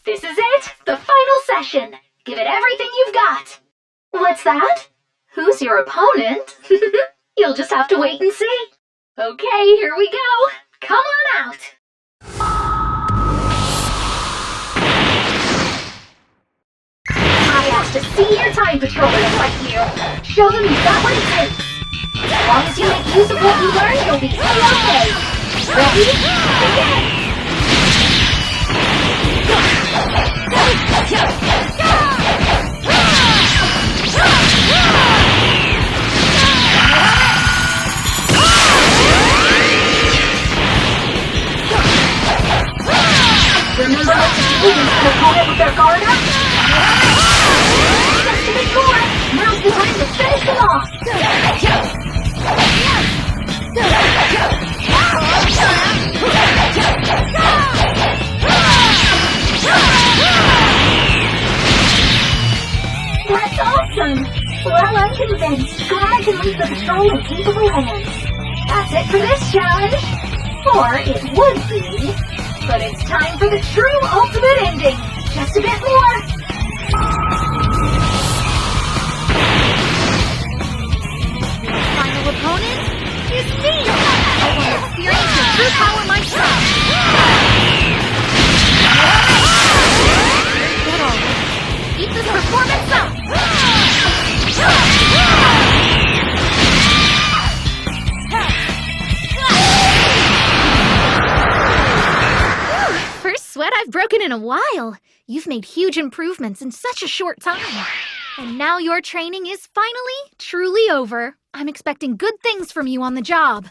This is it, the final session. Give it everything you've got. What's that? Who's your opponent? You'll just have to wait and see. Okay, here we go. Come on out. I asked to see your time patroller in front of you. Show them you've got what it takes. As long as you make use of what you learned, you'll be A-OK. Ready? Begin! Remember what to do when an opponent with their guard up? Just a bit more. Now's the time to finish them off. That's awesome. Well, I'm convinced. Glad can leave the patrol in capable hands. That's it for this challenge. Or it would be. But it's time for the true ultimate ending. Just a bit more. Your final opponent is me. I want to experience your true power myself. Get all right. Keep this performance up. Sweat I've broken in a while. You've made huge improvements in such a short time. And now your training is finally, truly over. I'm expecting good things from you on the job.